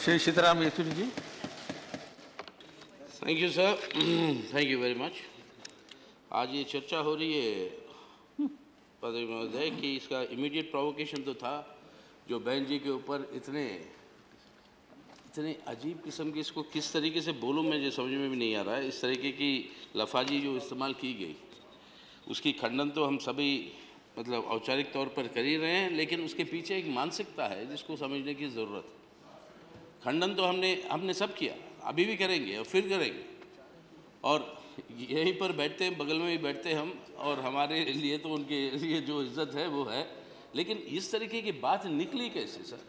Shri Sitaram Yechury ji. Thank you, sir. Thank you very much. आज ये चर्चा हो रही है पदवी महोदय कि इसका इमीडिएट प्रोवोकेशन तो था जो बहन जी के ऊपर इतने अजीब किस्म की, इसको किस तरीके से बोलूँ मुझे समझ में भी नहीं आ रहा है, इस तरीके की लफाजी जो इस्तेमाल की गई उसकी खंडन तो हम सभी मतलब औपचारिक तौर पर कर ही रहे हैं, लेकिन उसके पीछे एक मानसिकता है जिसको समझने की ज़रूरत है। खंडन तो हमने सब किया, अभी भी करेंगे और फिर करेंगे, और यहीं पर बैठते हैं, बगल में ही बैठते हैं हम, और हमारे लिए तो उनके लिए जो इज्जत है वो है, लेकिन इस तरीके की बात निकली कैसे सर?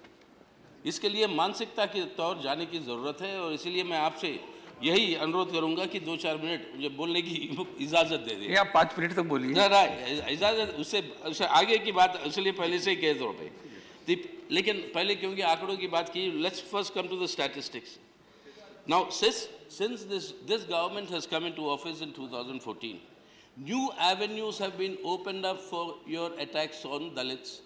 इसके लिए मानसिकता के तौर जाने की ज़रूरत है, और इसीलिए मैं आपसे यही अनुरोध करूंगा कि 2-4 मिनट मुझे बोलने की इजाज़त दे दें। आप 5 मिनट तक बोलिए। ना इजाज़त, उससे आगे की बात इसलिए पहले से ही कह दो भाई, लेकिन पहले क्योंकि आंकड़ों की बात की, let's first come to the statistics. Now since this government has come into office in 2014, new avenues have been opened up for your attacks on Dalits.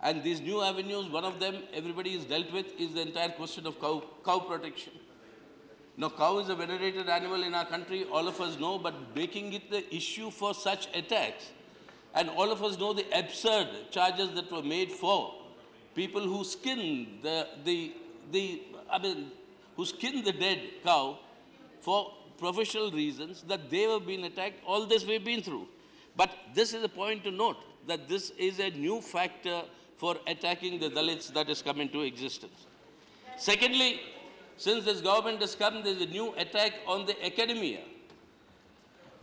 And these new avenues, one of them everybody is dealt with, is the entire question of cow protection. Now, cow is a venerated animal in our country, all of us know, but making it the issue for such attacks, and all of us know the absurd charges that were made for people who skin who skin the dead cow for professional reasons, that they have been attacked. All this we've been through. But this is a point to note, that this is a new factor for attacking the Dalits that has come into existence. Secondly, since this government has come, there's a new attack on the academia.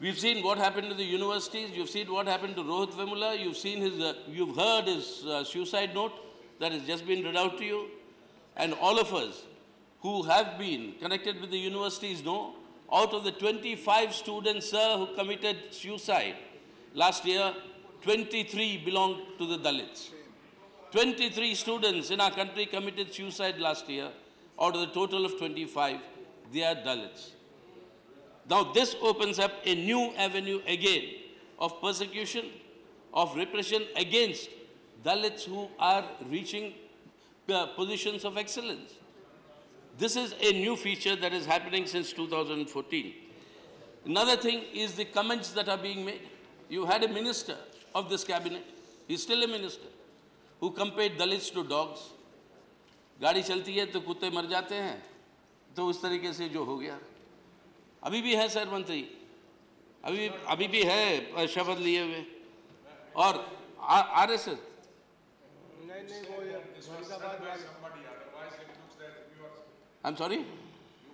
We've seen what happened to the universities. You've seen what happened to Rohit Vemula. You've heard his suicide note that has just been read out to you. And all of us who have been connected with the universities know, out of the 25 students, sir, who committed suicide last year, 23 belonged to the Dalits. 23 students in our country committed suicide last year. Out of the total of 25, they are Dalits. Now this opens up a new avenue again of persecution, of repression against Dalits who are reaching positions of excellence. This is a new feature that is happening since 2014. Another thing is the comments that are being made. You had a minister of this cabinet, he's still a minister, who compared Dalits to dogs. गाड़ी चलती है तो कुत्ते मर जाते हैं, तो उस तरीके से जो हो गया। अभी भी है सर मंत्री, अभी भी है शपथ लिए हुए, और RSS. I'm sorry? You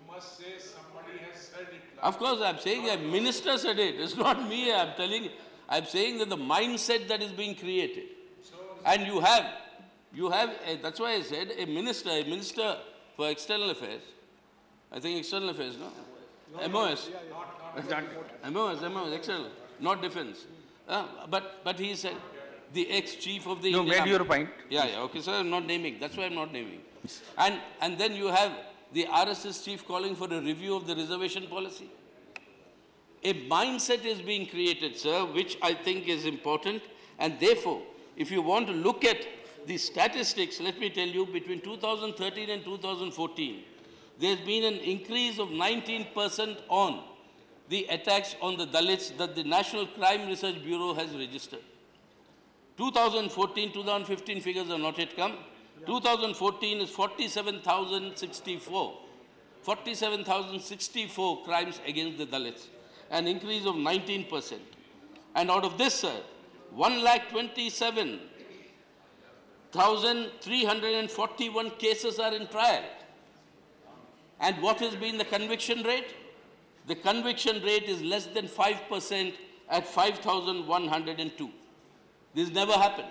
must say somebody has said it. Of course, I'm saying a minister said it. It's not me. I'm saying that the mindset that is being created, and you have, that's why I said a minister for external affairs. I think external affairs, no? MOS. MOS, external, not defense. But he said the ex-chief of the. You made your point. Yeah, okay, sir. I'm not naming. That's why I'm not naming. And then you have the RSS chief calling for a review of the reservation policy. A mindset is being created, sir, which I think is important. And therefore, if you want to look at the statistics, let me tell you, between 2013 and 2014, there's been an increase of 19% on the attacks on the Dalits that the National Crime Research Bureau has registered. 2014-2015 figures have not yet come. 2014 is 47,064. 47,064 crimes against the Dalits, an increase of 19%. And out of this, sir, 1,27,341 cases are in trial. And what has been the conviction rate? The conviction rate is less than 5% at 5,102. This never happened.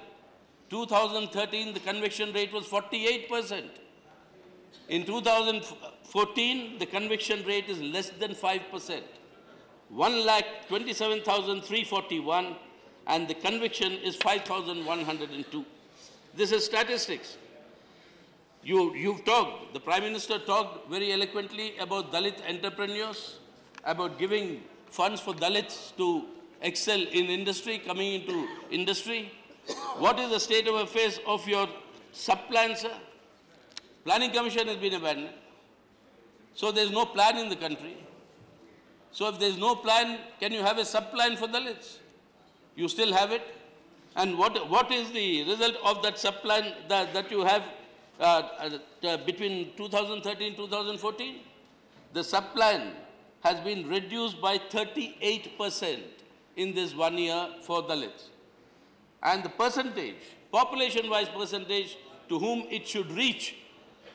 2013, the conviction rate was 48%. In 2014, the conviction rate is less than 5%. 1,27,341, and the conviction is 5,102. This is statistics. You've talked, the Prime Minister talked very eloquently about Dalit entrepreneurs, about giving funds for Dalits to excel in industry, coming into industry. What is the state of affairs of your sub-plan, sir? Planning Commission has been abandoned. So there's no plan in the country. So if there's no plan, can you have a sub-plan for Dalits? You still have it? And what is the result of that sub-plan that you have between 2013 2014? The sub-plan has been reduced by 38% in this 1 year for Dalits. And the percentage, population-wise percentage to whom it should reach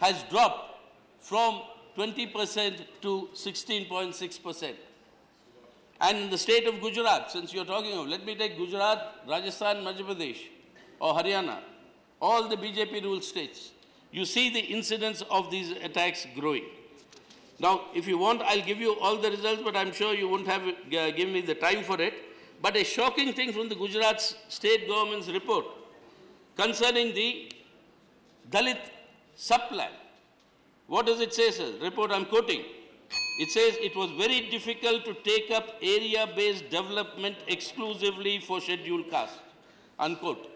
has dropped from 20% to 16.6%. And in the state of Gujarat, since you're talking of, let me take Gujarat, Rajasthan, Madhya Pradesh, or Haryana, all the BJP ruled states. You see the incidence of these attacks growing. Now, if you want, I'll give you all the results, but I'm sure you won't have given me the time for it. But a shocking thing from the Gujarat state government's report concerning the Dalit sub-plan. What does it say, sir? Report I'm quoting. It says it was very difficult to take up area-based development exclusively for scheduled caste. Unquote.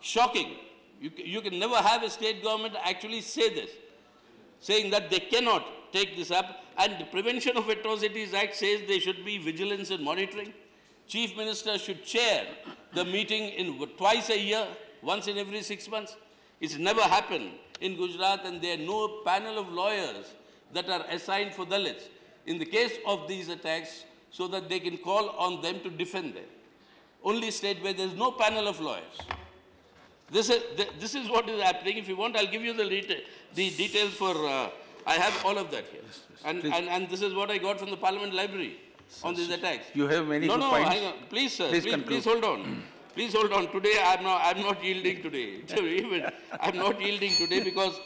Shocking. You can never have a state government actually say this, saying that they cannot take this up. And the Prevention of Atrocities Act says there should be vigilance and monitoring. Chief Minister should chair the meeting twice a year, once in every 6 months. It's never happened in Gujarat, and there are no panel of lawyers that are assigned for Dalits in the case of these attacks so that they can call on them to defend them. Only state where there is no panel of lawyers. This is what is happening. If you want, I'll give you the details for, I have all of that here. Yes, and this is what I got from the Parliament Library on these attacks. You have many good points. Hang on. Please, sir, please hold on. Please hold on. Today, I'm not yielding today. I'm not yielding today because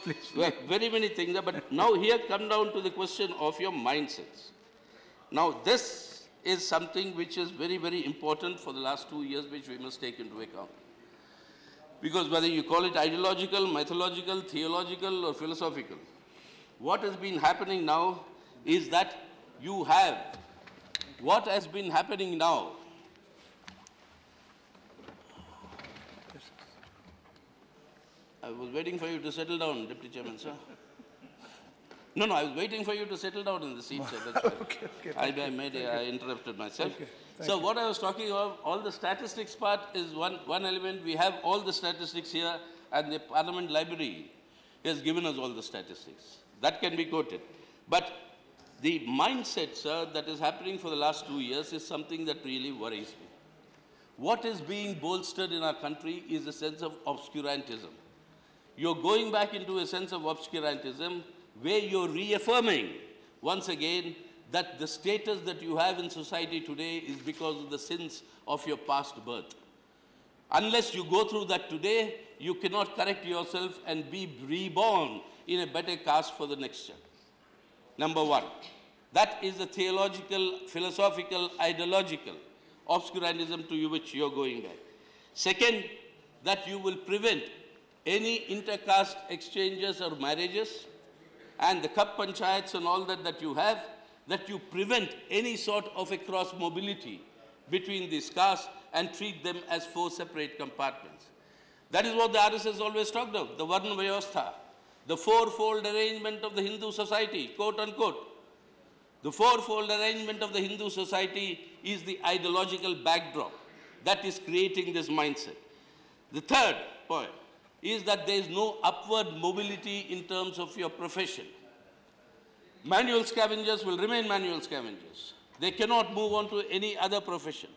very many things. But now here come down to the question of your mindsets. Now, this is something which is very, very important for the last 2 years, which we must take into account. Because whether you call it ideological, mythological, theological, or philosophical, what has been happening now is that you have what has been happening now. I was waiting for you to settle down, Deputy Chairman, sir. No, I was waiting for you to settle down in the seat, sir. That's why. I interrupted myself. Okay, so what I was talking about, all the statistics part is one element. We have all the statistics here, and the Parliament Library has given us all the statistics. That can be quoted. But the mindset, sir, that is happening for the last 2 years is something that really worries me. What is being bolstered in our country is a sense of obscurantism. You're going back into a sense of obscurantism where you're reaffirming, once again, that the status that you have in society today is because of the sins of your past birth. Unless you go through that today, you cannot correct yourself and be reborn in a better caste for the next year. Number one, that is the theological, philosophical, ideological obscurantism to which you're going back. Second, that you will prevent any intercaste exchanges or marriages, and the cup panchayats and all that you have, that you prevent any sort of a cross mobility between these castes and treat them as 4 separate compartments. That is what the RSS always talked of, the Varna Vyavastha, the fourfold arrangement of the Hindu society, quote unquote. The fourfold arrangement of the Hindu society is the ideological backdrop that is creating this mindset. The third point is that there is no upward mobility in terms of your profession. Manual scavengers will remain manual scavengers. They cannot move on to any other profession.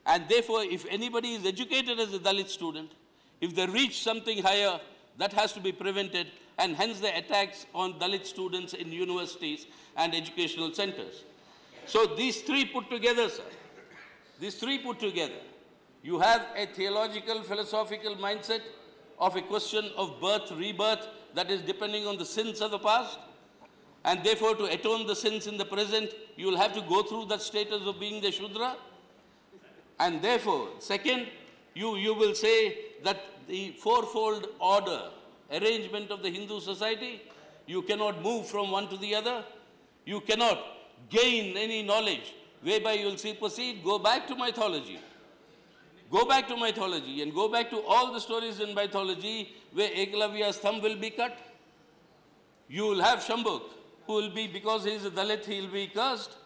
And therefore, if anybody is educated as a Dalit student, if they reach something higher, that has to be prevented, and hence the attacks on Dalit students in universities and educational centers. So these three put together, sir, you have a theological, philosophical mindset of a question of birth, rebirth, that is depending on the sins of the past. And therefore, to atone the sins in the present, you will have to go through that status of being the Shudra. And therefore, second, you will say that the fourfold order, arrangement of the Hindu society, you cannot move from one to the other. You cannot gain any knowledge whereby you will see, proceed, go back to mythology. Go back to mythology and go back to all the stories in mythology where Ekalavya's thumb will be cut, You will have Shambhuk, who will be, because he is a Dalit, he will be cursed.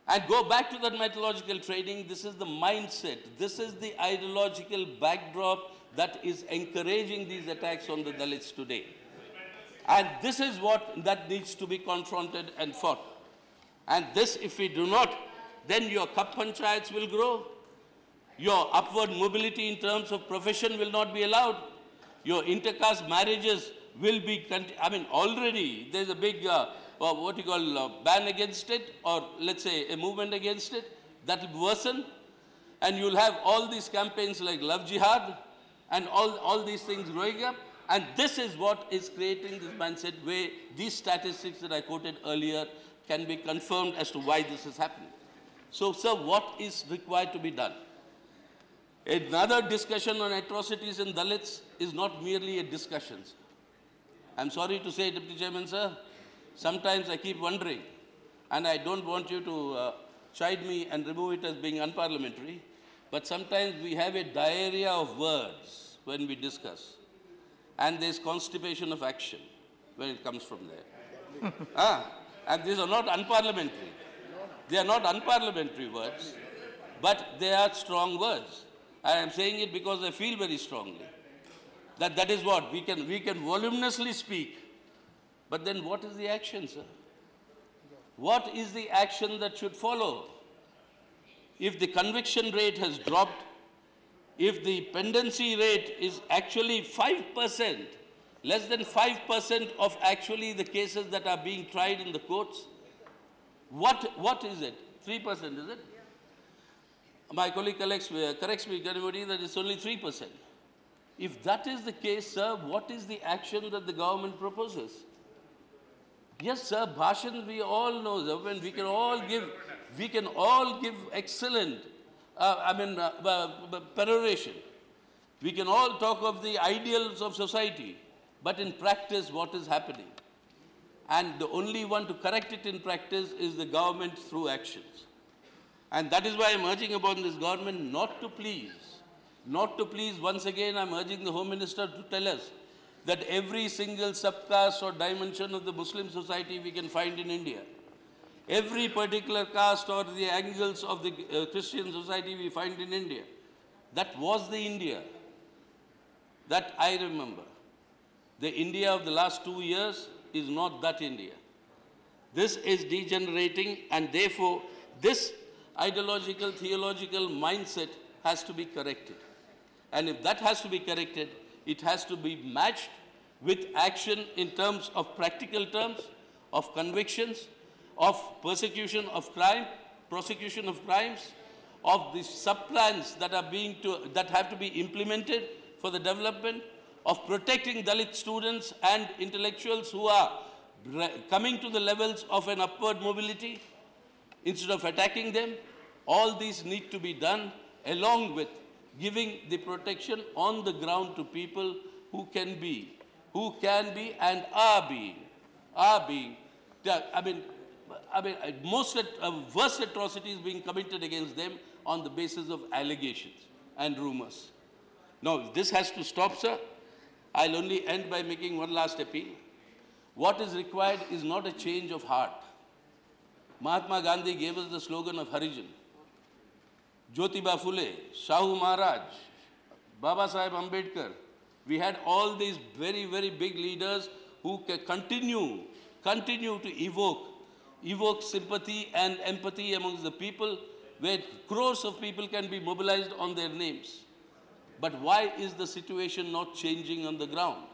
And go back to that mythological training. This is the mindset. This is the ideological backdrop that is encouraging these attacks on the Dalits today. And this is what that needs to be confronted and fought. And this, if we do not, then your Kap Panchayats will grow. Your upward mobility in terms of profession will not be allowed. Your intercaste marriages will be, already there's a big, ban against it, or let's say a movement against it, that will worsen. And you'll have all these campaigns like Love Jihad and all these things growing up. And this is what is creating this mindset where these statistics that I quoted earlier can be confirmed as to why this is happening. So, sir, what is required to be done? Another discussion on atrocities in Dalits is not merely a discussion, sir. I'm sorry to say, Deputy Chairman, sir, sometimes I keep wondering, and I don't want you to chide me and remove it as being unparliamentary, but sometimes we have a diarrhea of words when we discuss, and there's constipation of action when it comes from there. And these are not unparliamentary. They are not unparliamentary words, but they are strong words. I am saying it because I feel very strongly that is what we can voluminously speak. But then what is the action, sir? What is the action that should follow? If the conviction rate has dropped, if the pendency rate is actually 5%, less than 5% of actually the cases that are being tried in the courts, what is it? 3%, is it? My colleague corrects me, Ganimudi, that it's only 3%. If that is the case, sir, what is the action that the government proposes? Yes, sir, bhashan, we all know, sir, when we can all give excellent, peroration. We can all talk of the ideals of society, but in practice, what is happening? And the only one to correct it in practice is the government through actions. And that is why I'm urging upon this government not to please. Once again, I'm urging the Home Minister to tell us that every single subcaste or dimension of the Muslim society we can find in India. Every particular caste or the angles of the Christian society we find in India. That was the India that I remember. The India of the last 2 years is not that India. This is degenerating, and therefore this ideological, theological mindset has to be corrected. And if that has to be corrected, it has to be matched with action in terms of practical terms, of convictions, of persecution of crime, prosecution of crimes, of the sub-plans that have to be implemented for the development, of protecting Dalit students and intellectuals who are coming to the levels of an upward mobility instead of attacking them. All these need to be done along with giving the protection on the ground to people who can be and are being. Most worst atrocities being committed against them on the basis of allegations and rumors. Now, if this has to stop, sir, I'll only end by making one last appeal. What is required is not a change of heart. Mahatma Gandhi gave us the slogan of Harijan. Jyotiba Phule, Shahu Maharaj, Baba Sahib Ambedkar. We had all these very, very big leaders who continue to evoke sympathy and empathy amongst the people, where crores of people can be mobilized on their names. But why is the situation not changing on the ground?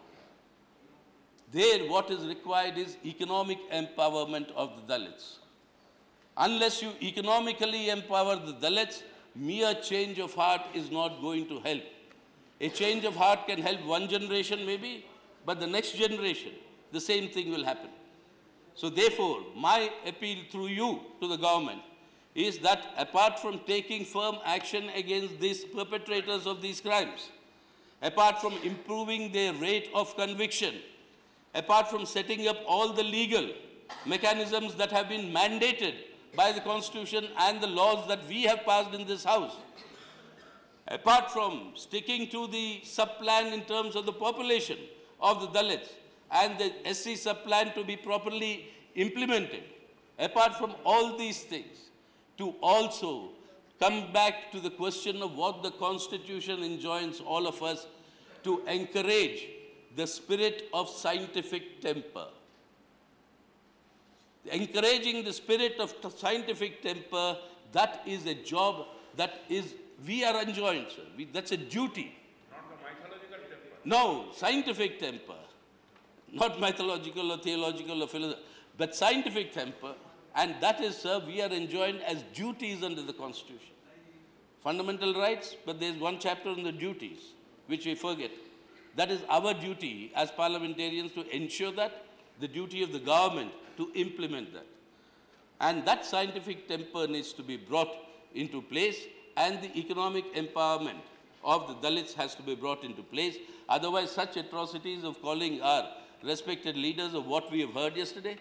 There, what is required is economic empowerment of the Dalits. Unless you economically empower the Dalits, mere change of heart is not going to help. A change of heart can help one generation maybe, but the next generation, the same thing will happen. So therefore, my appeal through you to the government is that apart from taking firm action against these perpetrators of these crimes, apart from improving their rate of conviction, apart from setting up all the legal mechanisms that have been mandated by the Constitution and the laws that we have passed in this House, apart from sticking to the sub-plan in terms of the population of the Dalits, and the SC sub-plan to be properly implemented. Apart from all these things, to also come back to the question of what the Constitution enjoins all of us to encourage the spirit of scientific temper. Encouraging the spirit of scientific temper, that is a job that is, we are enjoined, sir. That's a duty. Not the mythological temper. No, scientific temper. Not mythological or theological or philosophical, but scientific temper. And that is, sir, we are enjoined as duties under the Constitution. Fundamental rights, but there's one chapter on the duties, which we forget. That is our duty as parliamentarians to ensure that, the duty of the government to implement that. And that scientific temper needs to be brought into place, and the economic empowerment of the Dalits has to be brought into place. Otherwise, such atrocities of calling our respected leaders of what we have heard yesterday,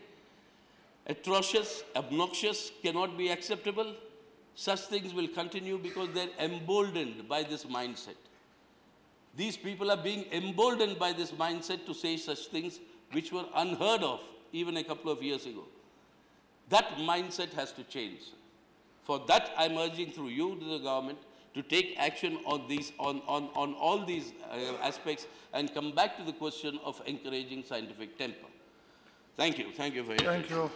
atrocious, obnoxious, cannot be acceptable. Such things will continue because they're emboldened by this mindset. These people are being emboldened by this mindset to say such things which were unheard of even a couple of years ago. That mindset has to change. For that, I'm urging through you to the government to take action on these, on all these aspects and come back to the question of encouraging scientific temper. Thank you. Thank you for your attention. Thank you.